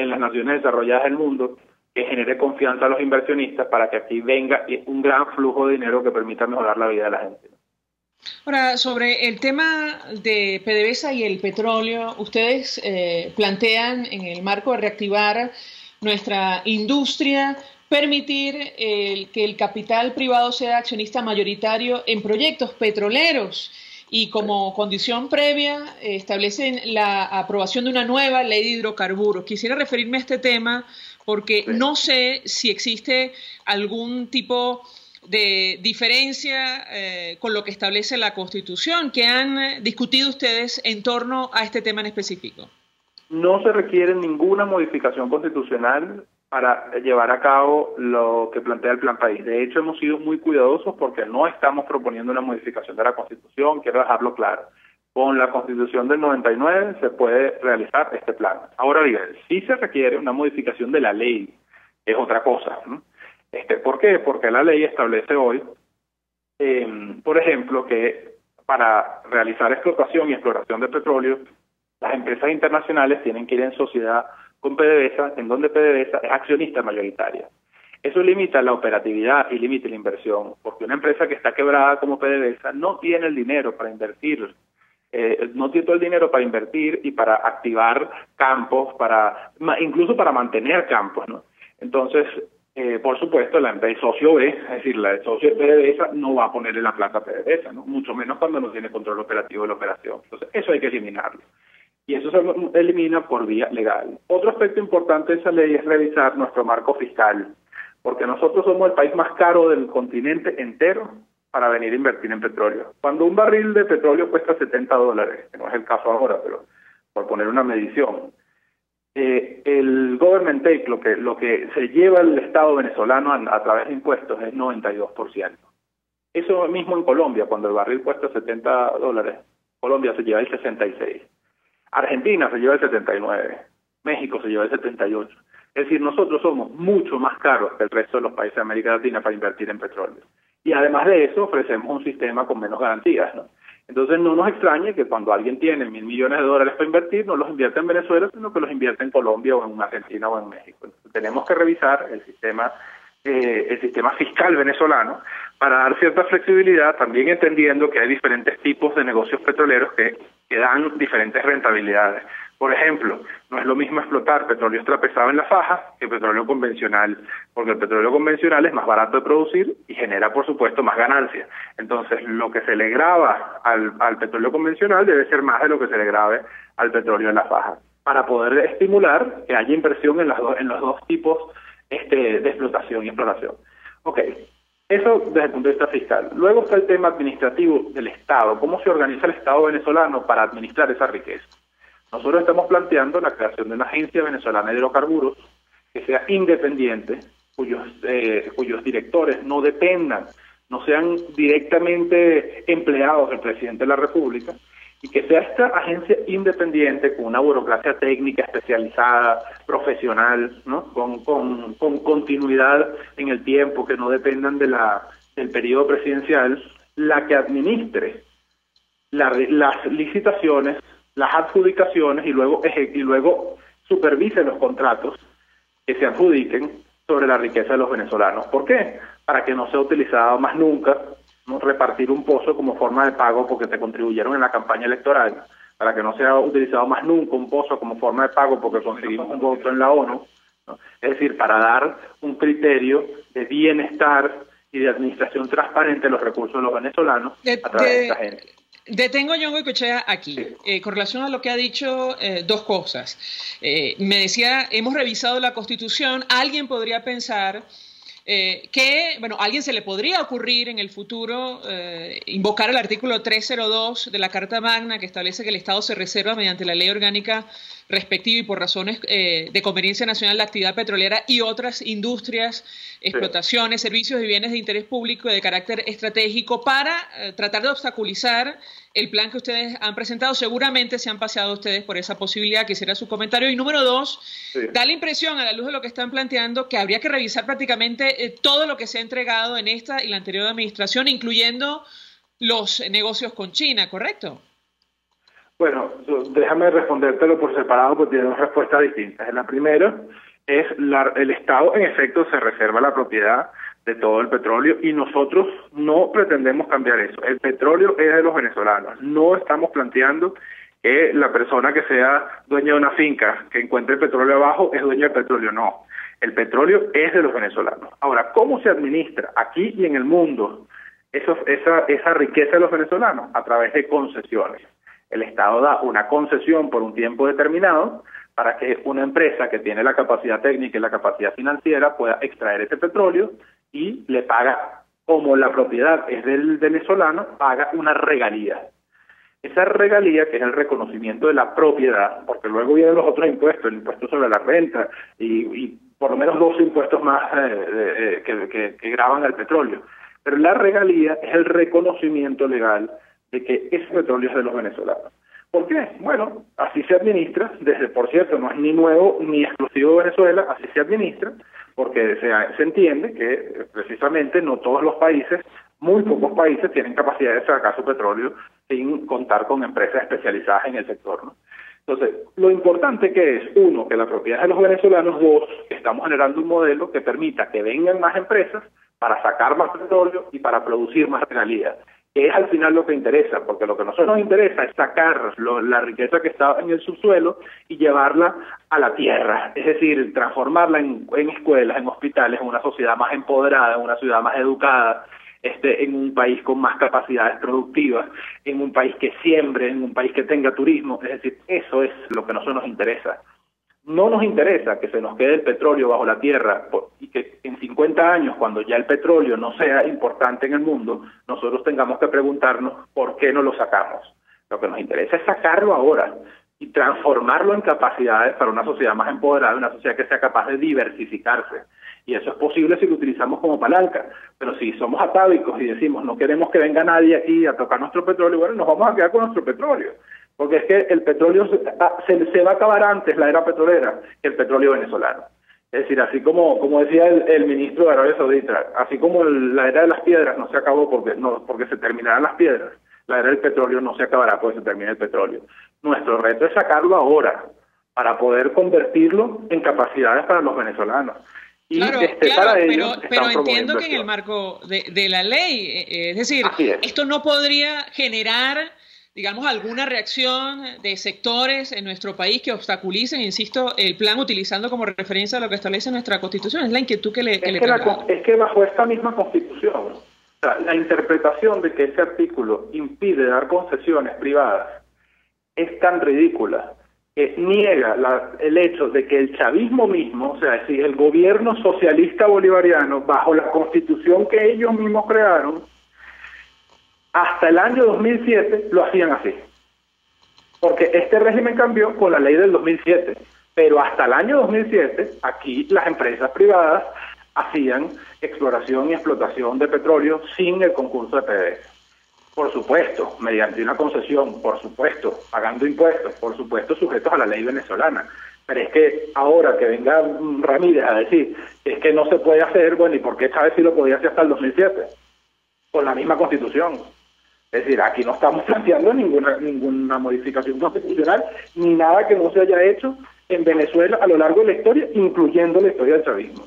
K: las naciones desarrolladas del mundo, que genere confianza a los inversionistas para que aquí venga un gran flujo de dinero que permita mejorar la vida de la gente.
C: Ahora, sobre el tema de PDVSA y el petróleo, ustedes plantean en el marco de reactivar nuestra industria, permitir que el capital privado sea accionista mayoritario en proyectos petroleros y como condición previa establecen la aprobación de una nueva ley de hidrocarburos. Quisiera referirme a este tema porque no sé si existe algún tipo de diferencia con lo que establece la Constitución. ¿Qué han discutido ustedes en torno a este tema en específico?
K: No se requiere ninguna modificación constitucional para llevar a cabo lo que plantea el Plan País. De hecho, hemos sido muy cuidadosos porque no estamos proponiendo una modificación de la Constitución, quiero dejarlo claro. Con la Constitución del 99 se puede realizar este plan. Ahora bien, sí se requiere una modificación de la ley, es otra cosa, ¿no? ¿Por qué? Porque la ley establece hoy, por ejemplo, que para realizar explotación y exploración de petróleo, las empresas internacionales tienen que ir en sociedad con PDVSA, en donde PDVSA es accionista mayoritaria. Eso limita la operatividad y limita la inversión, porque una empresa que está quebrada como PDVSA no tiene el dinero para invertir, no tiene todo el dinero para invertir y para activar campos, incluso para mantener campos, ¿no? Entonces, por supuesto, la empresa socio B, es decir, la socio de PDVSA no va a ponerle la plata a PDVSA, ¿no? Mucho menos cuando no tiene control operativo de la operación. Entonces, eso hay que eliminarlo. Y eso se elimina por vía legal. Otro aspecto importante de esa ley es revisar nuestro marco fiscal, porque nosotros somos el país más caro del continente entero para venir a invertir en petróleo. Cuando un barril de petróleo cuesta $70, que no es el caso ahora, pero por poner una medición, el government take, lo que se lleva el Estado venezolano a través de impuestos es 92%. Eso mismo en Colombia, cuando el barril cuesta $70, Colombia se lleva el 66%. Argentina se lleva el 79%, México se lleva el 78%. Es decir, nosotros somos mucho más caros que el resto de los países de América Latina para invertir en petróleo. Y además de eso, ofrecemos un sistema con menos garantías, ¿no? Entonces no nos extrañe que cuando alguien tiene $1.000 millones para invertir, no los invierte en Venezuela, sino que los invierte en Colombia o en Argentina o en México. Entonces, tenemos que revisar el sistema fiscal venezolano para dar cierta flexibilidad, también entendiendo que hay diferentes tipos de negocios petroleros que dan diferentes rentabilidades. Por ejemplo, no es lo mismo explotar petróleo extrapesado en la faja que petróleo convencional, porque el petróleo convencional es más barato de producir y genera, por supuesto, más ganancias. Entonces, lo que se le grava al petróleo convencional debe ser más de lo que se le grave al petróleo en la faja, para poder estimular que haya inversión en los dos tipos de explotación y exploración. Ok, eso desde el punto de vista fiscal. Luego está el tema administrativo del Estado. ¿Cómo se organiza el Estado venezolano para administrar esa riqueza? Nosotros estamos planteando la creación de una agencia venezolana de hidrocarburos que sea independiente, cuyos directores no dependan, no sean directamente empleados del presidente de la República, y que sea esta agencia independiente con una burocracia técnica especializada, profesional, ¿no? con continuidad en el tiempo, que no dependan del periodo presidencial, la que administre las licitaciones, las adjudicaciones y luego supervise los contratos que se adjudiquen sobre la riqueza de los venezolanos. ¿Por qué? Para que no sea utilizado más nunca, ¿no?, repartir un pozo como forma de pago porque te contribuyeron en la campaña electoral, para que no sea utilizado más nunca un pozo como forma de pago porque conseguimos un voto en la ONU, ¿no? Es decir, para dar un criterio de bienestar y de administración transparente de los recursos de los venezolanos a través de esta gente.
C: Detengo, John Goycochea, aquí. Con relación a lo que ha dicho, dos cosas. Me decía, hemos revisado la Constitución. Alguien podría pensar que, bueno, a alguien se le podría ocurrir en el futuro invocar el artículo 302 de la Carta Magna, que establece que el Estado se reserva mediante la ley orgánica respectiva y por razones de conveniencia nacional la actividad petrolera y otras industrias, explotaciones, servicios y bienes de interés público y de carácter estratégico para tratar de obstaculizar el plan que ustedes han presentado. Seguramente se han paseado ustedes por esa posibilidad. Quisiera su comentario. Y número dos, da la impresión, a la luz de lo que están planteando, que habría que revisar prácticamente todo lo que se ha entregado en esta y la anterior administración, incluyendo los negocios con China, ¿correcto?
K: Bueno, déjame respondértelo por separado porque tiene dos respuestas distintas. La primera es el Estado, en efecto, se reserva la propiedad de todo el petróleo y nosotros no pretendemos cambiar eso. El petróleo es de los venezolanos. No estamos planteando que la persona que sea dueña de una finca que encuentre el petróleo abajo es dueña del petróleo. No, el petróleo es de los venezolanos. Ahora, ¿cómo se administra aquí y en el mundo esa riqueza de los venezolanos? A través de concesiones. El Estado da una concesión por un tiempo determinado para que una empresa que tiene la capacidad técnica y la capacidad financiera pueda extraer ese petróleo y le paga, como la propiedad es del venezolano, paga una regalía. Esa regalía, que es el reconocimiento de la propiedad, porque luego vienen los otros impuestos, el impuesto sobre la renta y por lo menos 2 impuestos más que gravan al petróleo. Pero la regalía es el reconocimiento legal de que ese petróleo es de los venezolanos. ¿Por qué? Bueno, así se administra, por cierto, no es ni nuevo ni exclusivo de Venezuela, así se administra, porque se entiende que precisamente no todos los países, muy pocos países tienen capacidad de sacar su petróleo sin contar con empresas especializadas en el sector, ¿no? Entonces, lo importante que es, uno, que la propiedad es de los venezolanos, dos, que estamos generando un modelo que permita que vengan más empresas para sacar más petróleo y para producir más regalías, que es al final lo que interesa, porque lo que a nosotros nos interesa es sacar la riqueza que está en el subsuelo y llevarla a la tierra, es decir, transformarla en escuelas, en hospitales, en una sociedad más empoderada, en una ciudad más educada, en un país con más capacidades productivas, en un país que siembre, en un país que tenga turismo, es decir, eso es lo que a nosotros nos interesa. No nos interesa que se nos quede el petróleo bajo la tierra y que en 50 años, cuando ya el petróleo no sea importante en el mundo, nosotros tengamos que preguntarnos por qué no lo sacamos. Lo que nos interesa es sacarlo ahora y transformarlo en capacidades para una sociedad más empoderada, una sociedad que sea capaz de diversificarse. Y eso es posible si lo utilizamos como palanca. Pero si somos atávicos y decimos no queremos que venga nadie aquí a tocar nuestro petróleo, bueno, nos vamos a quedar con nuestro petróleo. Porque es que el petróleo se va a acabar antes, la era petrolera, que el petróleo venezolano. Es decir, así como decía el ministro de Arabia Saudita, así como la era de las piedras no se acabó porque se terminaran las piedras, la era del petróleo no se acabará porque se termine el petróleo. Nuestro reto es sacarlo ahora, para poder convertirlo en capacidades para los venezolanos. Y
C: claro,
K: para ello,
C: pero entiendo que en el marco de la ley, es decir, esto no podría generar, digamos, alguna reacción de sectores en nuestro país que obstaculicen, insisto, el plan utilizando como referencia lo que establece nuestra Constitución. Es la inquietud que le
K: es que bajo esta misma Constitución, o sea, la interpretación de que ese artículo impide dar concesiones privadas es tan ridícula que niega el hecho de que el chavismo mismo, o sea, es decir, el gobierno socialista bolivariano, bajo la Constitución que ellos mismos crearon, hasta el año 2007 lo hacían así. Porque este régimen cambió con la ley del 2007, pero hasta el año 2007 aquí las empresas privadas hacían exploración y explotación de petróleo sin el concurso de PDVSA. Por supuesto, mediante una concesión, por supuesto, pagando impuestos, por supuesto, sujetos a la ley venezolana. Pero es que ahora que venga Ramírez a decir que es que no se puede hacer, bueno, ¿y por qué Chávez sí lo podía hacer hasta el 2007? Con la misma Constitución. Es decir, aquí no estamos planteando ninguna modificación constitucional, ni nada que no se haya hecho en Venezuela a lo largo de la historia, incluyendo la historia del chavismo.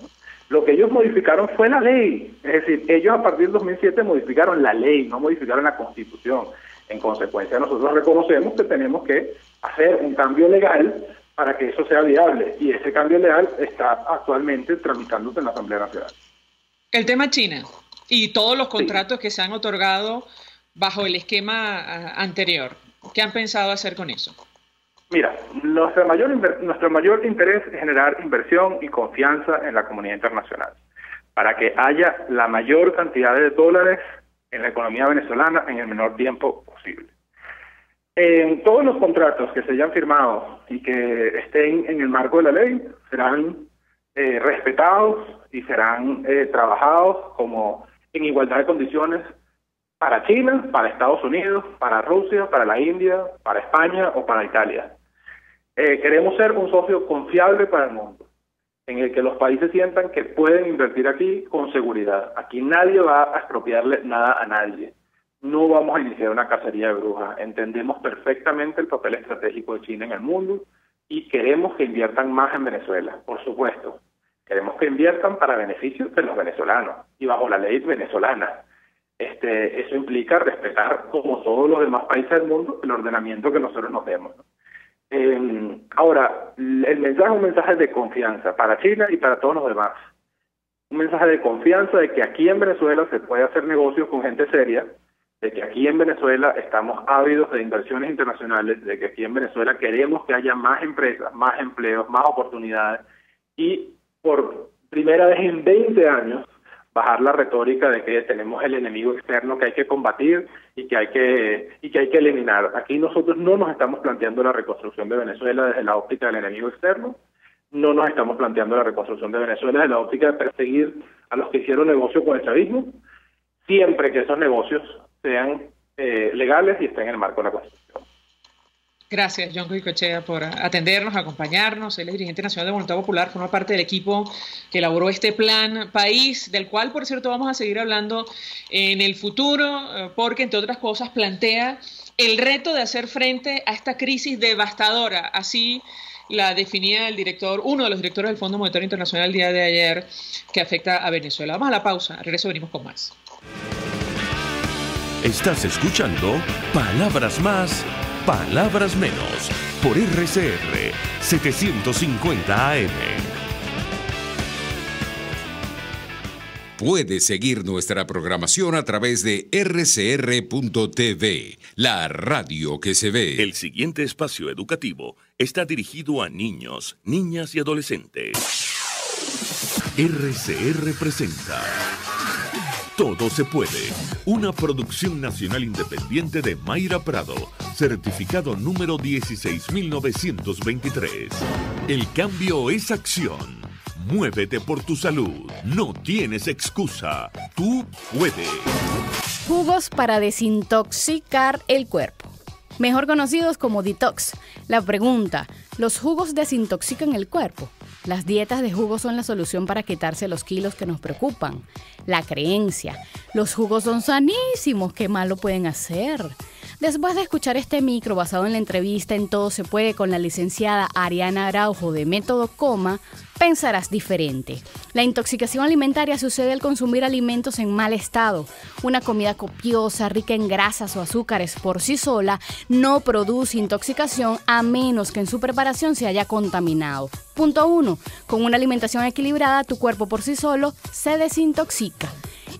K: Lo que ellos modificaron fue la ley. Es decir, ellos a partir del 2007 modificaron la ley, no modificaron la Constitución. En consecuencia, nosotros reconocemos que tenemos que hacer un cambio legal para que eso sea viable. Y ese cambio legal está actualmente tramitándose en la Asamblea Nacional. El tema China y todos los contratos que se han otorgado bajo el esquema anterior. ¿Qué han pensado hacer con eso? Mira, nuestro mayor interés es generar inversión y confianza en la comunidad internacional para que haya la mayor cantidad de dólares en la economía venezolana en el menor tiempo posible. En todos los contratos que se hayan firmado y que estén en el marco de la ley serán respetados y serán trabajados como en igualdad de condiciones para China, para Estados Unidos, para Rusia, para la India, para España o para Italia. Queremos ser un socio confiable para el mundo, en el que los países sientan que pueden invertir aquí con seguridad. Aquí nadie va a expropiarle nada a nadie. No vamos a iniciar una cacería de brujas. Entendemos perfectamente el papel estratégico de China en el mundo y queremos que inviertan más en Venezuela, por supuesto. Queremos que inviertan para beneficio de los venezolanos y bajo la ley venezolana. Eso implica respetar, como todos los demás países del mundo, el ordenamiento que nosotros nos demos, ¿no? Ahora, el mensaje es un mensaje de confianza para China y para todos los demás. Un mensaje de confianza de que aquí en Venezuela se puede hacer negocios con gente seria, de que aquí en Venezuela estamos ávidos de inversiones internacionales, de que aquí en Venezuela queremos que haya más empresas, más empleos, más oportunidades y por primera vez en 20 años bajar la retórica de que tenemos el enemigo externo que hay que combatir y que hay que eliminar. Aquí nosotros no nos estamos planteando la reconstrucción de Venezuela desde la óptica del enemigo externo, no nos estamos planteando la reconstrucción de Venezuela desde la óptica de perseguir a los que hicieron negocio con el chavismo, siempre que esos negocios sean legales y estén en el marco de la Constitución. Gracias, John Goycochea, por atendernos, acompañarnos. Él es dirigente nacional de Voluntad Popular, forma parte del equipo que elaboró este plan país, del cual, por cierto, vamos a seguir hablando en el futuro, porque, entre otras cosas, plantea el reto de hacer frente a esta crisis devastadora. Así la definía uno de los directores del Fondo Monetario Internacional el día de ayer, que afecta a Venezuela. Vamos a la pausa, al regreso venimos con más.
A: Estás escuchando Palabras Más, Palabras Menos, por RCR 750 AM.
E: Puedes seguir nuestra programación a través de rcr.tv, la radio que se ve.
A: El siguiente espacio educativo está dirigido a niños, niñas y adolescentes. RCR presenta Todo se puede, una producción nacional independiente de Mayra Prado, certificado número 16923. El cambio es acción. Muévete por tu salud. No tienes excusa. Tú puedes.
M: Jugos para desintoxicar el cuerpo, mejor conocidos como detox. La pregunta: ¿los jugos desintoxican el cuerpo? Las dietas de jugos son la solución para quitarse los kilos que nos preocupan. La creencia: los jugos son sanísimos, ¿qué malo pueden hacer? Después de escuchar este micro basado en la entrevista en Todo se puede con la licenciada Ariana Araujo de Método Coma, pensarás diferente. La intoxicación alimentaria sucede al consumir alimentos en mal estado. Una comida copiosa, rica en grasas o azúcares por sí sola no produce intoxicación a menos que en su preparación se haya contaminado. Punto 1. Con una alimentación equilibrada, tu cuerpo por sí solo se desintoxica.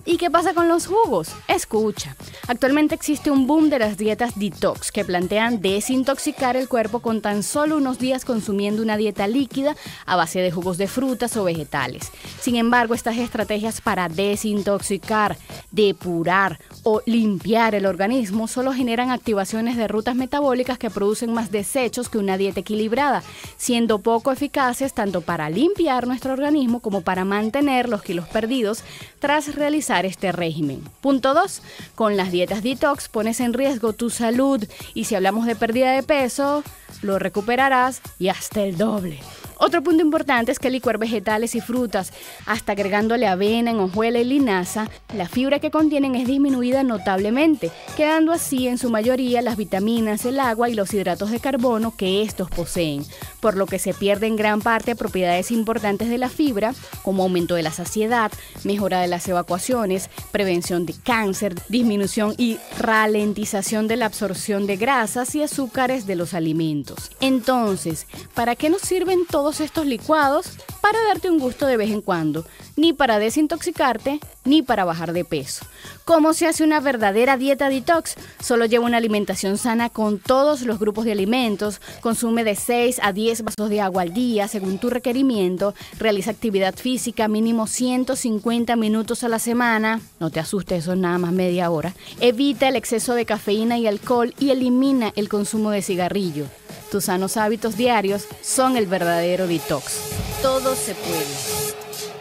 M: ¿Y qué pasa con los jugos? Escucha, actualmente existe un boom de las dietas detox que plantean desintoxicar el cuerpo con tan solo unos días consumiendo una dieta líquida a base de jugos de frutas o vegetales. Sin embargo, estas estrategias para desintoxicar, depurar o limpiar el organismo solo generan activaciones de rutas metabólicas que producen más desechos que una dieta equilibrada, siendo poco eficaces tanto para limpiar nuestro organismo como para mantener los kilos perdidos tras realizar este régimen. Punto 2. Con las dietas detox pones en riesgo tu salud y si hablamos de pérdida de peso, lo recuperarás y hasta el doble. Otro punto importante es que licuar vegetales y frutas, hasta agregándole avena, hojuela y linaza, la fibra que contienen es disminuida notablemente, quedando así en su mayoría las vitaminas, el agua y los hidratos de carbono que estos poseen, por lo que se pierde en gran parte propiedades importantes de la fibra, como aumento de la saciedad, mejora de las evacuaciones, prevención de cáncer, disminución y ralentización de la absorción de grasas y azúcares de los alimentos. Entonces, ¿para qué nos sirven todos estos licuados? Para darte un gusto de vez en cuando, ni para desintoxicarte, ni para bajar de peso. ¿Cómo se hace una verdadera dieta detox? Solo lleva una alimentación sana con todos los grupos de alimentos, consume de 6 a 10 vasos de agua al día según tu requerimiento, realiza actividad física mínimo 150 minutos a la semana, no te asustes, eso es nada más media hora, evita el exceso de cafeína y alcohol y elimina el consumo de cigarrillo. Tus sanos hábitos diarios son el verdadero detox. Todo se puede.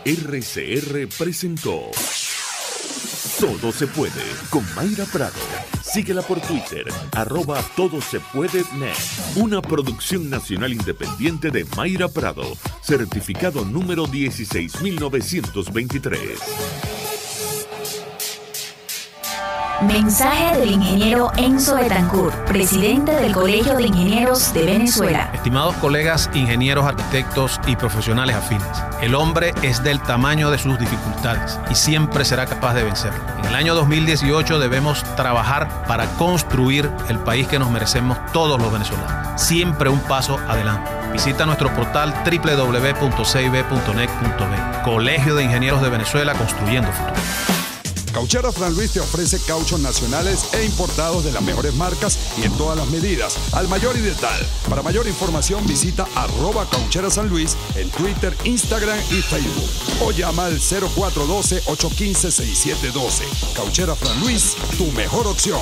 A: RCR presentó Todo se puede con Mayra Prado. Síguela por Twitter, @todosepuede.net. Una producción nacional independiente de Mayra Prado, certificado número 16923.
F: Mensaje del ingeniero Enzo Betancourt, presidente del Colegio de Ingenieros de Venezuela.
H: Estimados colegas, ingenieros, arquitectos y profesionales afines, el hombre es del tamaño de sus dificultades y siempre será capaz de vencerlo. En el año 2018 debemos trabajar para construir el país que nos merecemos todos los venezolanos. Siempre un paso adelante. Visita nuestro portal www.cib.net.be. Colegio de Ingenieros de Venezuela, construyendo futuro.
N: Cauchera Fran Luis te ofrece cauchos nacionales e importados de las mejores marcas y en todas las medidas, al mayor y de tal. Para mayor información visita @Cauchera San Luis en Twitter, Instagram y Facebook. O llama al 0412-815-6712. Cauchera Fran Luis, tu mejor opción.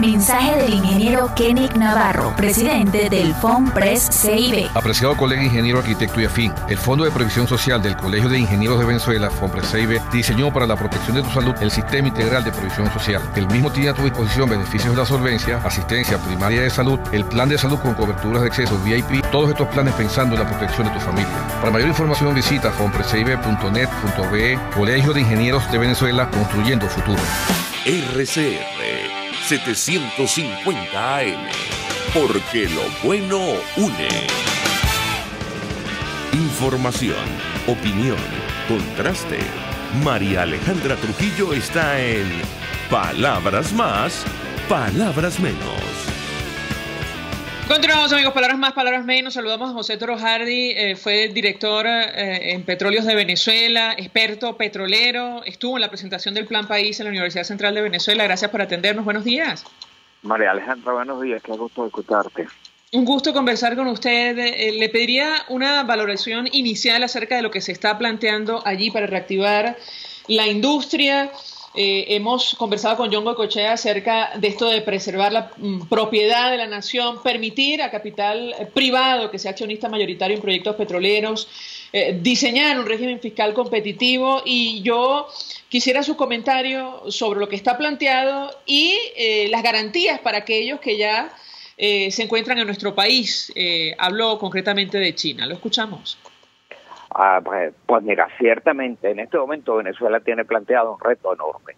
F: Mensaje del ingeniero Kenneth Navarro, presidente del FOMPRES CIB.
O: Apreciado colega ingeniero, arquitecto y afín, el Fondo de Previsión Social del Colegio de Ingenieros de Venezuela, FOMPRES CIB, diseñó para la protección de tu salud el Sistema Integral de Previsión Social. El mismo tiene a tu disposición beneficios de la solvencia, asistencia primaria de salud, el plan de salud con coberturas de acceso VIP, todos estos planes pensando en la protección de tu familia. Para mayor información visita fomprescib.net.be. Colegio de Ingenieros de Venezuela, construyendo futuro.
A: RCR 750 AM, porque lo bueno une. Información, opinión, contraste. María Alejandra Trujillo está en Palabras Más, Palabras Menos.
C: Continuamos, amigos, palabras más, palabras menos. Saludamos a José Toro Hardy, fue director en Petróleos de Venezuela, experto petrolero, estuvo en la presentación del Plan País en la Universidad Central de Venezuela. Gracias por atendernos, buenos días.
P: María Alejandra, buenos días, qué gusto escucharte.
C: Un gusto conversar con usted. Le pediría una valoración inicial acerca de lo que se está planteando allí para reactivar la industria. Hemos conversado con John Goicoechea acerca de esto de preservar la propiedad de la nación, permitir a capital privado que sea accionista mayoritario en proyectos petroleros, diseñar un régimen fiscal competitivo, y yo quisiera su comentario sobre lo que está planteado y las garantías para aquellos que ya se encuentran en nuestro país. Hablo concretamente de China. Lo escuchamos.
P: Pues mira, ciertamente en este momento Venezuela tiene planteado un reto enorme.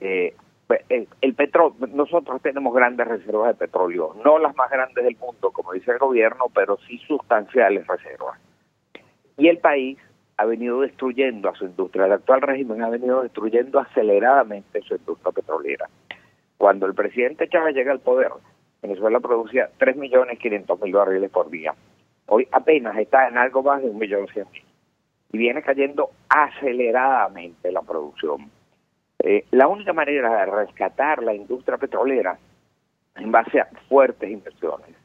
P: El petróleo, nosotros tenemos grandes reservas de petróleo, no las más grandes del mundo, como dice el gobierno, pero sí sustanciales reservas. Y el país ha venido destruyendo a su industria, el actual régimen ha venido destruyendo aceleradamente su industria petrolera. Cuando el presidente Chávez llega al poder, Venezuela producía 3.500.000 barriles por día. Hoy apenas está en algo más de 1.100.000 y viene cayendo aceleradamente la producción. La única manera de rescatar la industria petrolera en base a fuertes inversiones.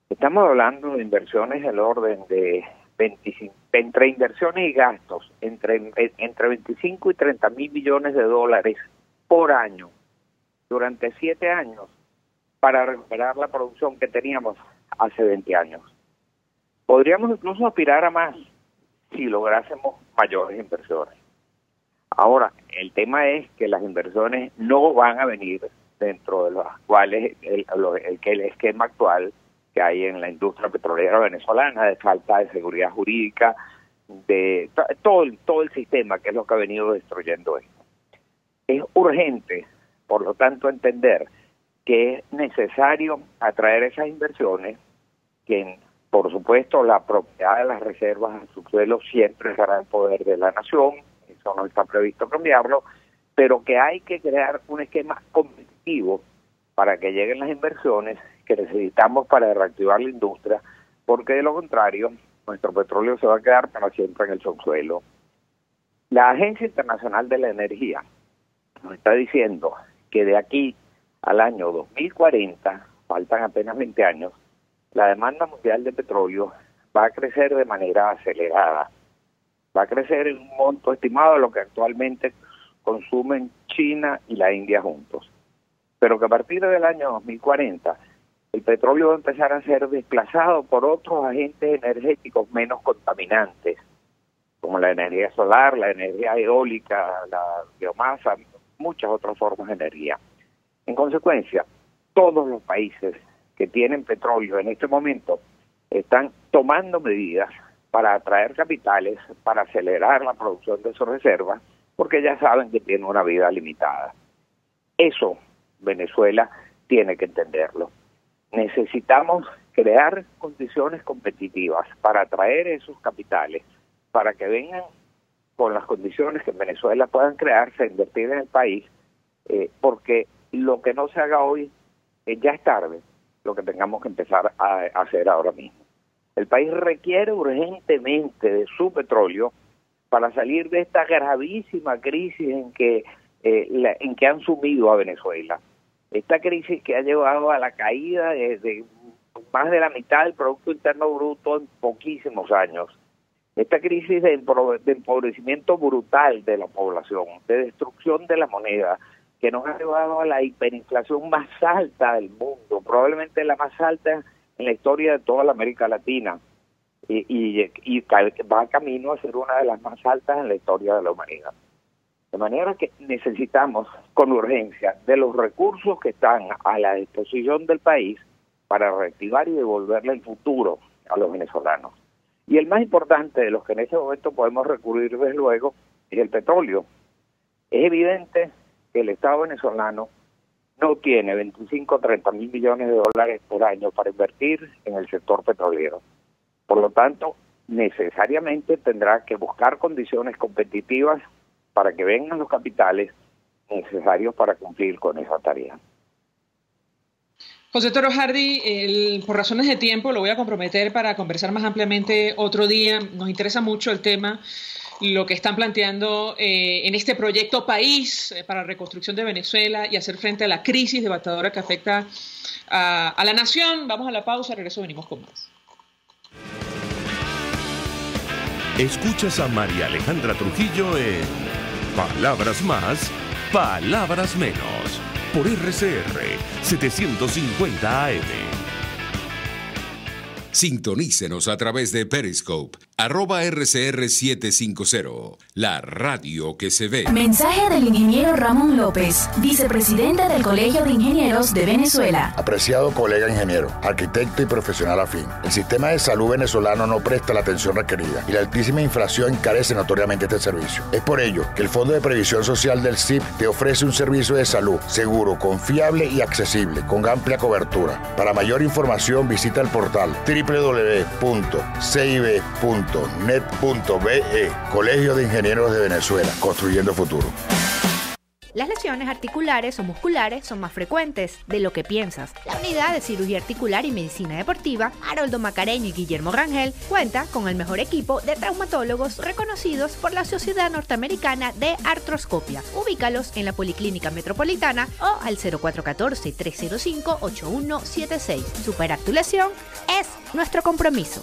P: Estamos hablando de inversiones del orden de 25, entre inversiones y gastos, entre 25 y 30 mil millones de dólares por año durante 7 años para recuperar la producción que teníamos hace 20 años. Podríamos incluso aspirar a más si lográsemos mayores inversiones. Ahora, el tema es que las inversiones no van a venir dentro de las cuales el esquema actual que hay en la industria petrolera venezolana, de falta de seguridad jurídica, de todo el sistema, que es lo que ha venido destruyendo esto. Es urgente, por lo tanto, entender que es necesario atraer esas inversiones, que por supuesto la propiedad de las reservas en subsuelo siempre será el poder de la nación, eso no está previsto cambiarlo, pero que hay que crear un esquema competitivo para que lleguen las inversiones que necesitamos para reactivar la industria, porque de lo contrario nuestro petróleo se va a quedar para siempre en el subsuelo. La Agencia Internacional de la Energía nos está diciendo que de aquí al año 2040, faltan apenas 20 años, la demanda mundial de petróleo va a crecer de manera acelerada. Va a crecer en un monto estimado de lo que actualmente consumen China y la India juntos. Pero que a partir del año 2040, el petróleo va a empezar a ser desplazado por otros agentes energéticos menos contaminantes, como la energía solar, la energía eólica, la biomasa, muchas otras formas de energía. En consecuencia, todos los países que tienen petróleo en este momento están tomando medidas para atraer capitales, para acelerar la producción de sus reservas, porque ya saben que tienen una vida limitada. Eso Venezuela tiene que entenderlo. Necesitamos crear condiciones competitivas para atraer esos capitales, para que vengan con las condiciones que en Venezuela puedan crearse, invertir en el país, porque lo que no se haga hoy ya es tarde, lo que tengamos que empezar a hacer ahora mismo. El país requiere urgentemente de su petróleo para salir de esta gravísima crisis en que han sumido a Venezuela. Esta crisis que ha llevado a la caída de más de la mitad del Producto Interno Bruto en poquísimos años. Esta crisis de empobrecimiento brutal de la población, de destrucción de la moneda, que nos ha llevado a la hiperinflación más alta del mundo, probablemente la más alta en la historia de toda la América Latina, y va camino a ser una de las más altas en la historia de la humanidad. De manera que necesitamos con urgencia de los recursos que están a la disposición del país para reactivar y devolverle el futuro a los venezolanos. Y el más importante de los que en este momento podemos recurrir, desde luego, es el petróleo. Es evidente que el Estado venezolano no tiene 25 o 30 mil millones de dólares por año para invertir en el sector petrolero. Por lo tanto, necesariamente tendrá que buscar condiciones competitivas para que vengan los capitales necesarios para cumplir con esa tarea.
C: José Toro Hardy, por razones de tiempo lo voy a comprometer para conversar más ampliamente otro día. Nos interesa mucho el tema, lo que están planteando en este proyecto país para la reconstrucción de Venezuela y hacer frente a la crisis devastadora que afecta a la nación. Vamos a la pausa, regreso, venimos con más.
A: Escuchas a María Alejandra Trujillo en Palabras Más, Palabras Menos, por RCR 750 AM.
E: Sintonícenos a través de Periscope, @RCR750, la radio que se ve.
F: Mensaje del ingeniero Ramón López, vicepresidente del Colegio de Ingenieros de Venezuela.
G: Apreciado colega ingeniero, arquitecto y profesional afín, el sistema de salud venezolano no presta la atención requerida y la altísima inflación encarece notoriamente este servicio. Es por ello que el Fondo de Previsión Social del CIP te ofrece un servicio de salud seguro, confiable y accesible, con amplia cobertura. Para mayor información visita el portal www.cib.net.be. Colegio de Ingenieros de Venezuela, construyendo futuro.
Q: Las lesiones articulares o musculares son más frecuentes de lo que piensas. La Unidad de Cirugía Articular y Medicina Deportiva Haroldo Macareño y Guillermo Rangel cuenta con el mejor equipo de traumatólogos reconocidos por la Sociedad Norteamericana de Artroscopia. Ubícalos en la Policlínica Metropolitana o al 0414-305-8176. Superar tu lesión es nuestro compromiso.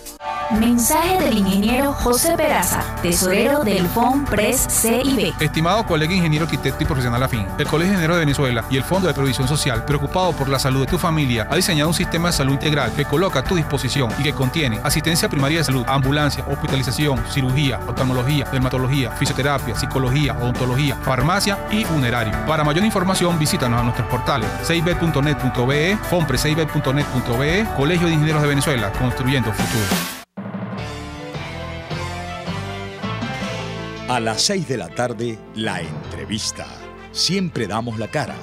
F: Mensaje del ingeniero José Peraza, tesorero del FONPRES CIB.
I: Estimado colega ingeniero, arquitecto y profesional afín, el Colegio de Ingenieros de Venezuela y el Fondo de Previsión Social, preocupado por la salud de tu familia, ha diseñado un sistema de salud integral que coloca a tu disposición y que contiene asistencia primaria de salud, ambulancia, hospitalización, cirugía, oftalmología, dermatología, fisioterapia, psicología, odontología, farmacia y funerario. Para mayor información, visítanos a nuestros portales cib.net.be, fonprescib.net.be, Colegio de Ingenieros de Venezuela, construyendo futuro.
R: A las 6 de la tarde, la entrevista. Siempre damos la cara.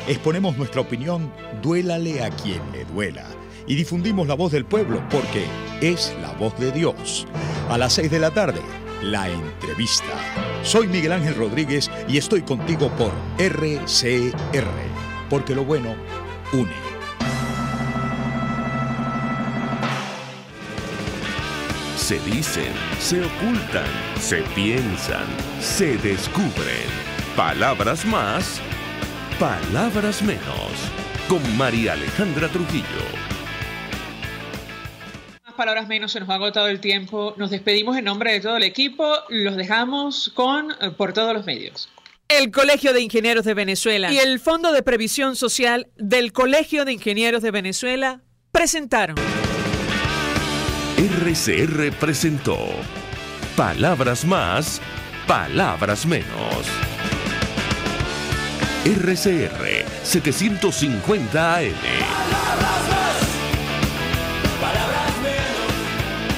R: Exponemos nuestra opinión, duélale a quien le duela. Y difundimos la voz del pueblo porque es la voz de Dios. A las 6 de la tarde, la entrevista. Soy Miguel Ángel Rodríguez y estoy contigo por RCR. Porque lo bueno une.
A: Se dicen, se ocultan, se piensan, se descubren. Palabras más, palabras menos. Con María Alejandra Trujillo.
C: Más palabras menos, se nos ha agotado el tiempo. Nos despedimos en nombre de todo el equipo. Los dejamos con Por Todos los Medios.
S: El Colegio de Ingenieros de Venezuela y el Fondo de Previsión Social del Colegio de Ingenieros de Venezuela presentaron.
A: RCR presentó Palabras más, palabras menos. RCR 750 AM.
B: Palabras más.